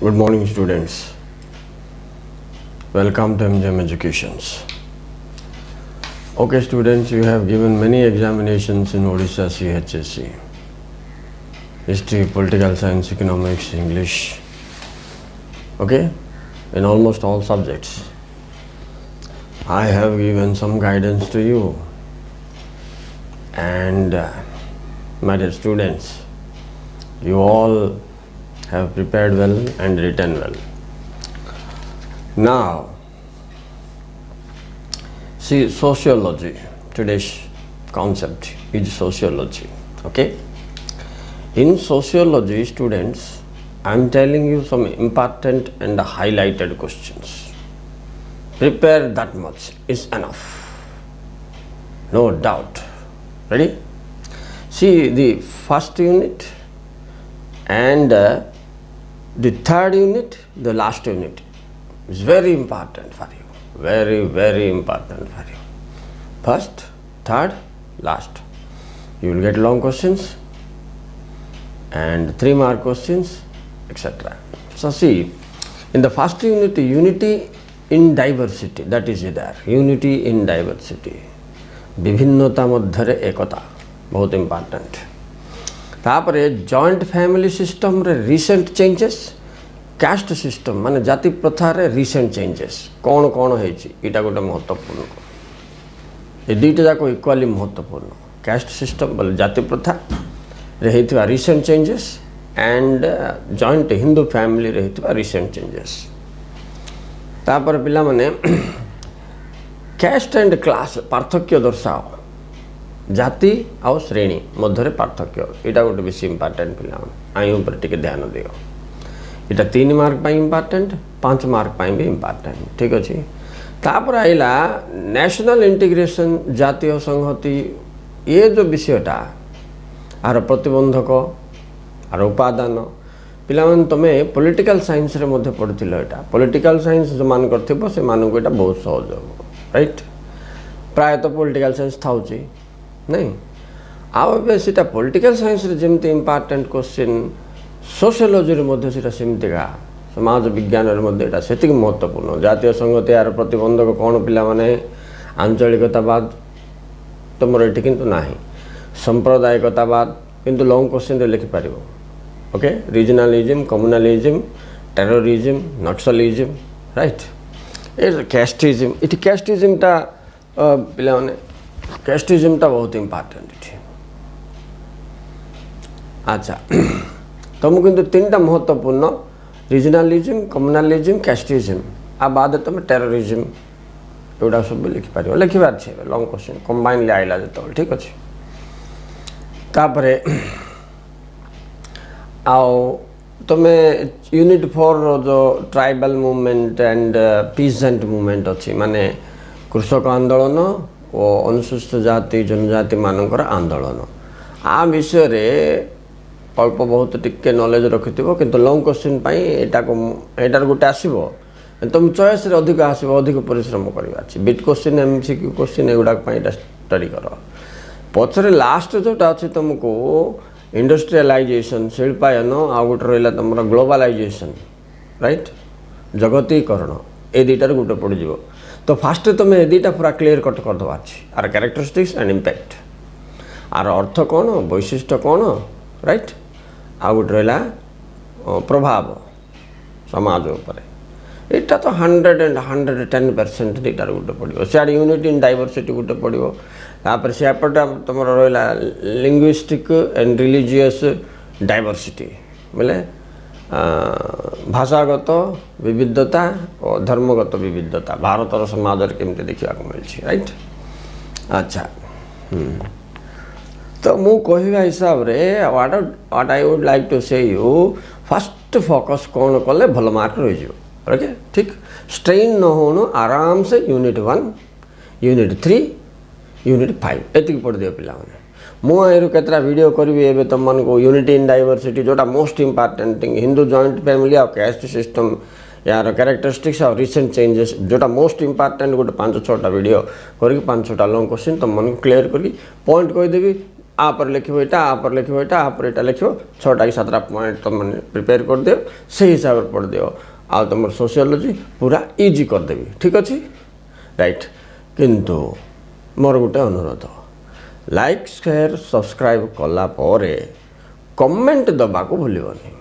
Good morning, students. Welcome to MGM Educations. Okay, students, you have given many examinations in Odisha CHSE. History, political science, economics, English. Okay, in almost all subjects. I have given some guidance to you. And my dear students, you all have prepared well and written well. Now, see, sociology, today's concept is sociology, okay? In sociology, students, I am telling you some important and highlighted questions. Prepare that much is enough, no doubt. Ready? See, the first unit and the third unit, the last unit is very important for you. Very, very important for you. First, third, last. You will get long questions and 3-mark questions, etc. So see, in the first unit, unity in diversity, that is there. Unity in diversity. Viभिन्नता मध्यरे एकता, बहुत important. तापरे joint family system रे recent changes, caste system माने जाति प्रथा रे recent changes कौन कौन होइछि इटा गोटे महत्वपूर्ण। ए दुईटा जाको इक्वाली महत्वपूर्ण। कास्ट सिस्टम बोले जाति प्रथा रे हेतिबा recent changes and joint Hindu family रे हेतिबा रिसेंट चेंजेस। तापर पिला माने कास्ट एंड क्लास पार्थक्य दर्शाओ, जाति आ श्रेणी मध्य पार्थक्य, यहाँ गोटे बेस इम्पोर्टेंट पिला आई ऊपर टिके ध्यान दियो। इटा 3 मार्क पाई इम्पोर्टेंट, 5 मार्क पाई भी इम्पोर्टेंट, ठीक अच्छे। तापर आइला नेशनल इंटीग्रेशन, जातीय संहति, ये जो विषयटा आर प्रतिबंधक आर उपादान पिला तुमे पॉलिटिकल साइंस रे मध्य पढ़िथिलो। एटा पॉलिटिकल साइंस जो मान करथिबो से मानू एटा बहुत सहज हो, राइट? प्राय तो पॉलिटिकल साइंस थाउची नहीं आउ सीटा पॉलिटिकल साइंस रे जेमती इम्पोर्टेंट क्वेश्चन, सोशियोलॉजी रे मध्य सीटा सेमतिका, समाज विज्ञान रे मध्य एटा सेतिक महत्वपूर्ण। जातीय संगति यार प्रतिबंधक कौन पिला माने आंचलिकतावाद तुमर एठी किंतु नाही, सांप्रदायिकतावाद किंतु लॉन्ग क्वेश्चन रे लिखि पारिबो। Okay, regionalism, communalism, terrorism, naxalism, right? ए कास्टिज्म, इठी कास्टिज्म ता पिला माने कास्टिज्म ता बहुत इम्पोर्टेंट इठी। अच्छा, तुम किंतु 3टा महत्वपूर्ण, रीजनलिज्म, कम्युनलिज्म, कास्टिज्म आ बाद तुम टेररिज्म एटा सब लिखि पारिबो। लिखिबार छे लॉन्ग क्वेश्चन कंबाइनली आइला जतो, ठीक अछि। तापरे आओ तुमे यूनिट 4 जो tribal movement and pheasant movement अच्छी, माने कृषक आंदोलन और अनुसूचित जाति जनजाति मानकर आंदोलन, आ विषय रे अल्प बहुत टिके नॉलेज रखिथिबो, किंतु लॉन्ग क्वेश्चन पई एटार गोटे आसीबो, तुम चॉइस रे अधिक आसीबो, अधिक परिश्रम करबा अछि। बिट क्वेश्चन, एमसीक्यू क्वेश्चन एगुडा पई एटा स्टडी करो। पछरे लास्ट जोटा अछि तुमको इंडस्ट्रियलाइजेशन, शिल्पायन, आ गोटे रहला तुमरा ग्लोबलाइजेशन, राइट? जगतीकरण, ए दुईटार गोटे पड़ जिवो। तो फास्ट तुम ए दुईटा पूरा क्लियर कट कर दवा अछि। आर कैरेक्टरिस्टिक्स एंड इम्पैक्ट, आर अर्थ कौन, वैशिष्ट्य कौन, राइट? आ गोटे रहला प्रभाव समाज उपरे। एटा तो 100 and 110% दुईटार गोटे पड़ो। सियाड़े यूनिटी इन डाइवर्सिटी गोटे पड़ो। तापर सेपटा तुम रहा लिंग्विस्टिक एंड रिलीजियस डाइवर्सिटी, बोले भाषागत विविधता और धर्मगत विविधता भारतर समाज केमती देखा मिली, राइट? अच्छा, तो मु कहवा हिसाब रे what I would like to say you, first focus कौन कले भल मार्क रही। ओके, ठीक? स्ट्रेन न हो, आराम से यूनिट 1, यूनिट 3, यूनिट 5 एति पढ़ दियो पिला माने। मुझे केतरा वीडियो करी एबे तुम मन को यूनिटी इन डाइवर्सिटी जोटा most important thing, Hindu joint family और कास्ट सिस्टम यार कैरेक्टरिस्टिक्स और रिसेंट चेंजेस जोटा मोस्ट इम्पोर्टेंट गोटे 5-6टा वीडियो करके 5-6टा लॉन्ग क्वेश्चन तुम मन को क्लियर करके पॉइंट कहीदेवी। पर लिखो यहाँ पर लिखो यहाँ पर यहाँ लिखो 6टा कि 7टा पॉइंट तुम मैंने प्रिपेयर कर दियो से हिसाब से पढ़ दियो आ तुम सोशियोलॉजी पूरा इजी कर देबी ठीक अच्छे राइट किंतु मोर गोटे अनुरोध लाइक शेयर सब्सक्राइब कला परे कमेंट दबा को भूलनी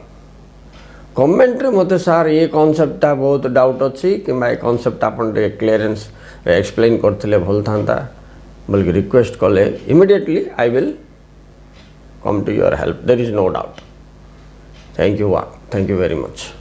कमेंट रे मते सार ये कॉन्सेप्टटा बहुत डाउट अच्छी कि ये कॉन्सेप्ट आपन क्लीयरेंस एक्सप्लेन करथिले भल था बल्कि रिक्वेस्ट कले immediately I will come to your help, there is no doubt. Thank you very much.